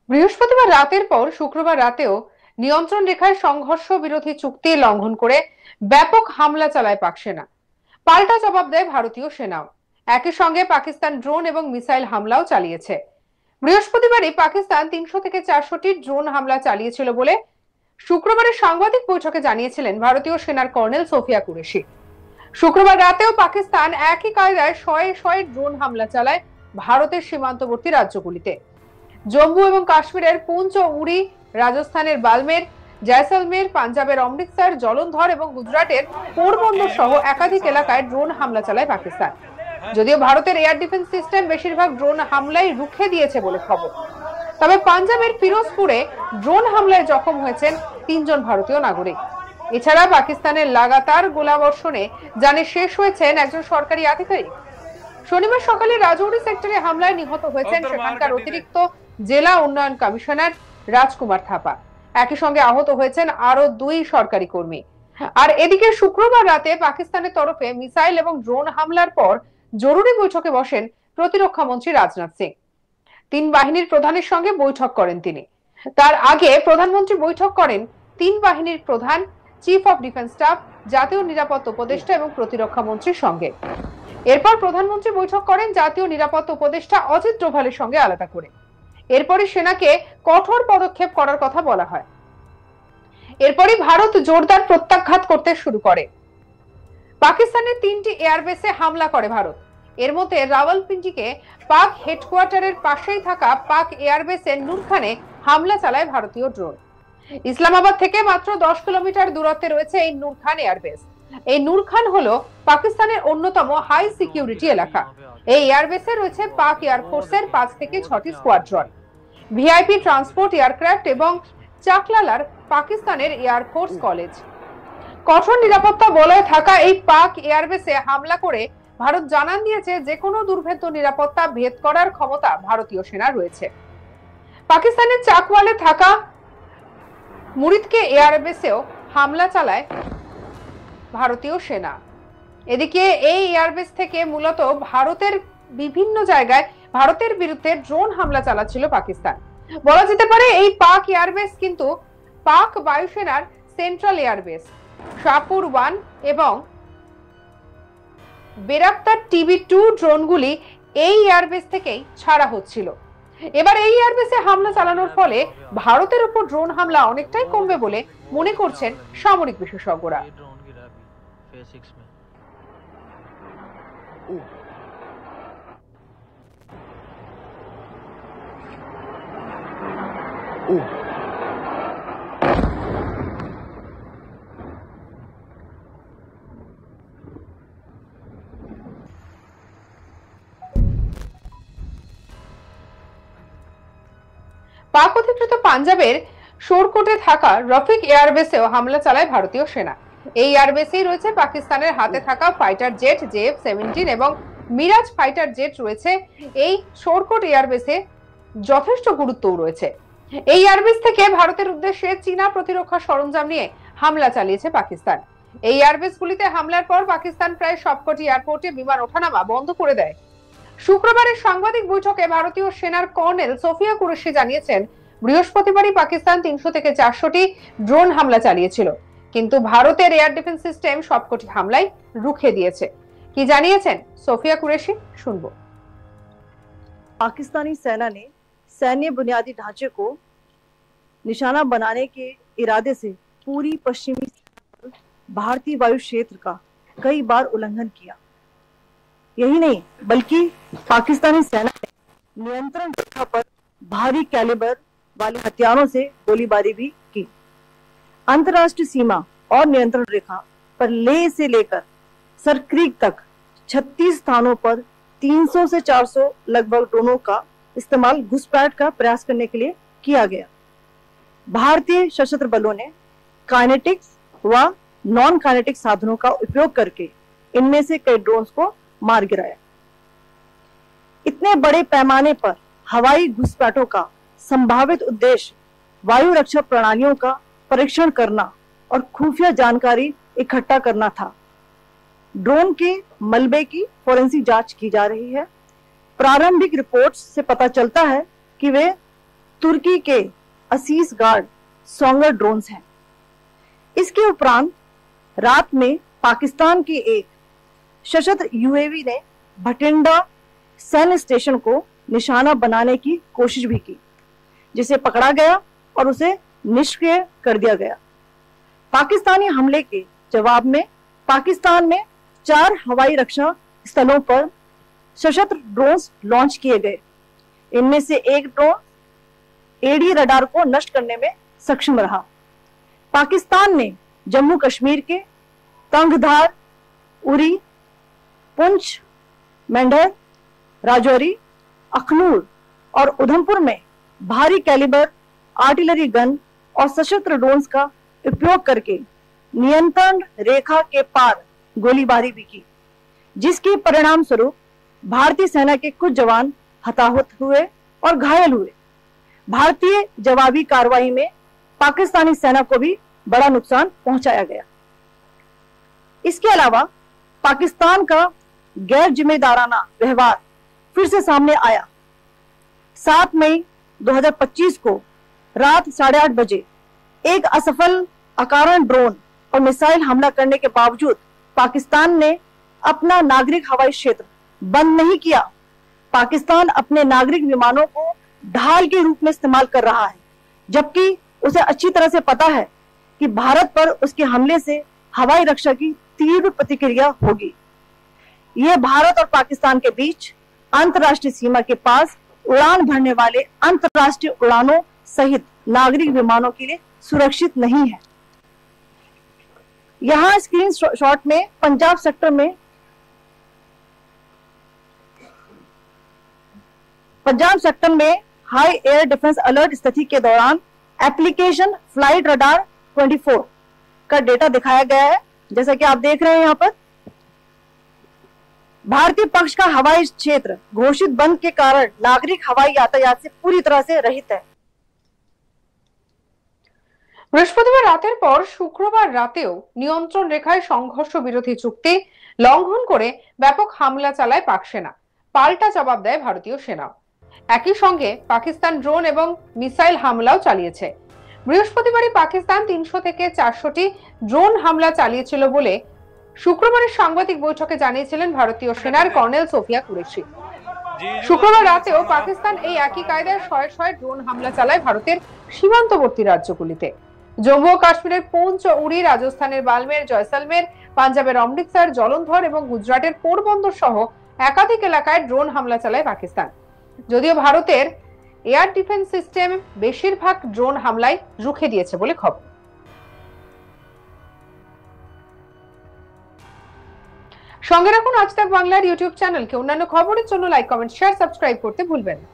বৃহস্পতিবার রাতের পর শুক্রবার রাতেও নিয়ন্ত্রণ রেখায় সংঘর্ষ বিরোধী চুক্তি লঙ্ঘন করে ব্যাপক হামলা চালায় পাক সেনা। পাল্টা জবাব দেয় ভারতীয় সেনাও। একই সঙ্গে পাকিস্তান ড্রোন এবং মিসাইল হামলাও চালিয়েছে। বৃহস্পতিবারই পাকিস্তান 300 থেকে 400টি ড্রোন হামলা চালিয়েছিল বলে শুক্রবারের সাংবাদিক বৈঠকে জানিয়েছিলেন ভারতীয় সেনার কর্নেল সোফিয়া কুরেশি। শুক্রবার রাতেও পাকিস্তান একই কায়দায় শয়ে শয়ে ড্রোন হামলা চালায় ভারতের সীমান্তবর্তী রাজ্যগুলিতে। জম্মু এবং কাশ্মীরের পুঞ্চ ও উড়ি, রাজস্থানের বালমের, জয়সলমের, পাঞ্জাবের অমৃতসর, জলন্ধর এবং গুজরাটের পোরবন্দর সহ একাধিক এলাকায় ড্রোন হামলা চালায় পাকিস্তান। যদিও ভারতের এয়ার ডিফেন্স সিস্টেম বেশিরভাগ ড্রোন হামলাই রুখে দিয়েছে বলে খবর। তবে পাঞ্জাবের ফিরোজপুরে ড্রোন হামলায় জখম হয়েছেন 3 জন ভারতীয় নাগরিক। এছাড়া পাকিস্তানের লাগাতার গোলাবর্ষণে জানে শেষ হয়েছেন একজন সরকারি আধিকারিক। শনিবার সকালে রাজৌরি সেক্টরে হামলায় নিহত হয়েছেন সেখানকার অতিরিক্ত জেলা উন্নয়ন কমিশনার রাজকুমার থাপা। একই সঙ্গে আহত হয়েছেন আরো 2 সরকারি কর্মী। আর এদিকে শুক্রবার রাতে পাকিস্তানের তরফে মিসাইল এবং ড্রোন হামলার পর জরুরি বৈঠকে বসেন প্রতিরক্ষা মন্ত্রী রাজনাথ সিং। 3 বাহিনীর প্রধানের সঙ্গে বৈঠক করেন তিনি। তার আগে প্রধানমন্ত্রী বৈঠক করেন 3 বাহিনীর প্রধান, চিফ অফ ডিফেন্স স্টাফ, জাতীয় নিরাপত্তা উপদেষ্টা এবং প্রতিরক্ষা মন্ত্রীর সঙ্গে। এরপর প্রধানমন্ত্রী বৈঠক করেন জাতীয় নিরাপত্তা উপদেষ্টা অজিত ডোভালের সঙ্গে আলাদা করে। এরপরই সেনাকে কঠোর পদক্ষেপ করার কথা বলা হয়। এরপরই ভারত জোরদার প্রত্যাঘাত করতে শুরু করে। পাকিস্তানের 3টি এয়ারবেসে হামলা করে ভারত। এর মধ্যে রাওয়ালপিন্ডিকে পাক হেডকোয়ার্টারের পাশেই থাকা পাক এয়ারবেসের নূরখানে হামলা চালায় ভারতীয় ড্রোন। ইসলামাবাদ থেকে মাত্র 10 কিলোমিটার দূরত্বে রয়েছে এই নূরখান এয়ারবেস। এই নূরখান হলো পাকিস্তানের অন্যতম হাই সিকিউরিটি এলাকা। এই এয়ারবেসে রয়েছে পাক এয়ারফোর্সের 5 থেকে 6টি স্কোয়াড্রন, ভিআইপি ট্রান্সপোর্ট এয়ারক্রাফট এবং চাকলালার পাকিস্তানের এয়ারফোর্স কলেজ। কঠোর নিরাপত্তা বলয়ে থাকা এই পাক এয়ারবেসে হামলা করে ভারত জানান দিয়েছে যে কোনো দুর্ভেদ্য নিরাপত্তা ভেদ করার ক্ষমতা ভারতীয় সেনা রয়েছে। পাকিস্তানের চাকওয়ালে থাকা মুরিদকে এয়ারবেসেও হামলা চালায় ভারতীয় সেনা। এদিকে এই এয়ারবেস থেকে মূলত ভারতের বিভিন্ন জায়গায় ভারতের বিরুদ্ধে ড্রোন হামলা চালাচ্ছিল পাকিস্তান। বলা যেতে পারে এই পাক এয়ারবেস কিন্তু পাক বায়ুসেনার সেন্ট্রাল এয়ারবেস। শাহপুর 1 এবং বেরাক্তার TB2 ড্রোনগুলি এই এয়ারবেস থেকেই ছাড়া হচ্ছিল। এবার এই এয়ারবেসে হামলা চালানোর ফলে ভারতের উপর ড্রোন হামলা অনেকটাই কমবে বলে মনে করছেন সামরিক বিশেষজ্ঞরা। পাক অধিকৃত পাঞ্জাবের শোরকোটে থাকা রফিক এয়ারবেসেও হামলা চালায় ভারতীয় সেনা। এই এয়ারবেসেই রয়েছে পাকিস্তানের হাতে থাকা ফাইটার জেট JF-17 এবং মিরাজ ফাইটার জেট রয়েছে। এই শোরকোট এয়ারবেসে যথেষ্ট গুরুত্বও রয়েছে। এই এয়ারবেস থেকে ভারতের উদ্দেশ্যে চীনা প্রতিরক্ষা সরঞ্জাম নিয়ে হামলা চালিয়েছে পাকিস্তান। এই এয়ারবেসগুলিতে হামলার পর পাকিস্তান প্রায় সবকটি এয়ারপোর্টে বিমান ওঠানামা বন্ধ করে দেয়। শুক্রবারের সাংবাদিক বৈঠকে ভারতীয় সেনার কর্নেল সোফিয়া কুরেশি জানিয়েছেন বৃহস্পতিবারই পাকিস্তান 300 থেকে 400টি ড্রোন হামলা চালিয়েছিল, কিন্তু ভারতের এয়ার ডিফেন্স সিস্টেম সবকটি হামলাই রুখে দিয়েছে। কি জানিয়েছেন সোফিয়া কুরেশি, শুনবো। पाकिस्तानी सेना ने सैन्य बुनियादी ढांचे को निशाना बनाने के इरादे से पूरी पश्चिमी भारतीय वायु क्षेत्र का कई बार उल्लंघन किया। यही नहीं बल्कि पाकिस्तानी सेना ने नियंत्रण रेखा पर भारी कैलिबर वाले हथियारों से गोलीबारी भी की। अंतर्राष्ट्रीय सीमा और नियंत्रण रेखा पर लेह से लेकर सरक्रीक तक 36 स्थानों पर 300 से 400 लगभग ड्रोनों का इस्तेमाल घुसपैठ का प्रयास करने के लिए किया गया। भारतीय सशस्त्र बलों ने काइनेटिक्स व नॉन काइनेटिक साधनों का उपयोग करके इनमें से कई ड्रोन्स को मार गिराया। इतने बड़े पैमाने पर हवाई घुसपैठों का संभावित उद्देश्य वायु रक्षा प्रणालियों का परीक्षण करना और खुफिया जानकारी इकट्ठा करना था। ड्रोन के मलबे की फोरेंसिक जांच की जा रही है। प्रारंभिक रिपोर्ट्स से पता चलता है कि वे तुर्की के असीस गार्ड सोंगर ड्रोन्स हैं। इसके उपरांत रात में पाकिस्तान के एक सशस्त्र यूएवी ने भटिंडा सैन्य स्टेशन को निशाना बनाने की कोशिश भी की, जिसे पकड़ा गया और उसे निष्क्रिय कर दिया गया। पाकिस्तानी हमले के जवाब में पाकिस्तान में 4 हवाई रक्षा स्थलों पर सशस्त्र ड्रोन्स लॉन्च किए गए। इनमें से एक ड्रोन एडी रडार को नष्ट करने में सक्षम रहा। पाकिस्तान ने जम्मू कश्मीर के तंगधार, उरी, पुंछ, मेंढर, राजौरी, अखनूर और उधमपुर में भारी कैलिबर आर्टिलरी गन और सशस्त्र ड्रोन्स का उपयोग करके नियंत्रण रेखा के पार गोलीबारी भी की, जिसके परिणाम स्वरूप भारतीय सेना के कुछ जवान हताहत हुए और घायल हुए। भारतीय जवाबी कार्रवाई में पाकिस्तानी सेना को भी बड़ा नुकसान पहुंचाया गया। इसके अलावा पाकिस्तान का गैर जिम्मेदाराना व्यवहार फिर से सामने आया। 7 मई 2025 को रात 8:30 बजे एक असफल अकारण ड्रोन और मिसाइल हमला करने के बावजूद पाकिस्तान ने अपना नागरिक हवाई क्षेत्र बंद नहीं किया। पाकिस्तान अपने नागरिक विमानों को ढाल के रूप में इस्तेमाल कर रहा है, जबकि उसे अच्छी तरह से पता है कि भारत पर उसके हमले से हवाई रक्षा की तीव्र प्रतिक्रिया होगी। यह भारत और पाकिस्तान के बीच अंतर्राष्ट्रीय सीमा के पास उड़ान भरने वाले अंतर्राष्ट्रीय उड़ानों सहित नागरिक विमानों के लिए सुरक्षित नहीं है। यहां स्क्रीन शॉट में पंजाब सेक्टर में हाई एयर डिफेंस अलर्ट स्थिति के दौरान एप्लीकेशन फ्लाइट रडार 24 का डेटा दिखाया गया है। जैसा कि आप देख रहे हैं यहाँ पर भारतीय पक्ष का हवाई क्षेत्र घोषित बंद के कारण नागरिक हवाई यातायात से पूरी तरह से रहित है। বৃহস্পতিবার রাতের পর শুক্রবার রাতেও নিয়ন্ত্রণ রেখায় সংঘর্ষ বিরোধী চুক্তি লঙ্ঘন করে ব্যাপক হামলা চালায় পাক সেনা। পাল্টা জবাব দেয় ভারতীয় সেনা। একই সঙ্গে পাকিস্তান ড্রোন এবং মিসাইল হামলাও চালিয়েছে। বৃহস্পতিবারই পাকিস্তান 300 থেকে 400টি ড্রোন হামলা চালিয়েছিল বলে শুক্রবারের সাংবাদিক বৈঠকে জানিয়েছিলেন ভারতীয় সেনার কর্নেল সোফিয়া কুরেশি। শুক্রবার রাতেও পাকিস্তান এই একই কায়দায় শয়ে ড্রোন হামলা চালায় ভারতের সীমান্তবর্তী রাজ্যগুলিতে। জম্মু ও কাশ্মীরের পুঞ্চ ও উরি, রাজস্থানের বালমের, জয়সালমের, পাঞ্জাবের অমৃতসর, জলন্ধর এবং গুজরাটের পোরবন্দর সহ একাধিক এলাকায় ড্রোন হামলা চালায় পাকিস্তান। যদিও ভারতের এয়ার ডিফেন্স সিস্টেম বেশিরভাগ ড্রোন হামলায় রুখে দিয়েছে বলে খবর। সঙ্গে রাখুন আজ তাক বাংলার ইউটিউব চ্যানেলকে। অন্যান্য খবরের জন্য লাইক, কমেন্ট, শেয়ার, সাবস্ক্রাইব করতে ভুলবেন না।